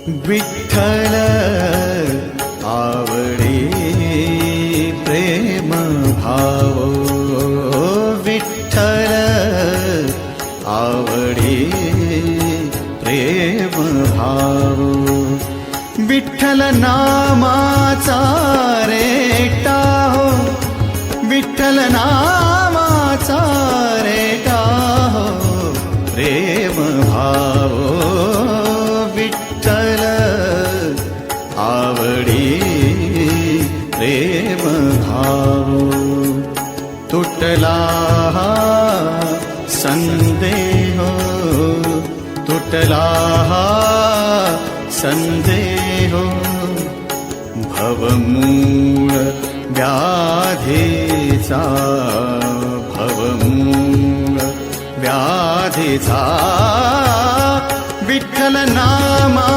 विठ्ठल आवडे प्रेम भाव, विठ्ठल आवडे प्रेम भाव, विठ्ठल नामाचा रेटा हो, विठ्ठल नामाचा रेटा हो, प्रेम भाव विठ्ठल आवडी प्रेम भाव. तुटला संदेह, तुटला संदेह, भवमूळ व्याधीचा, भवमूळ व्याधीचा, विठ्ठल नामा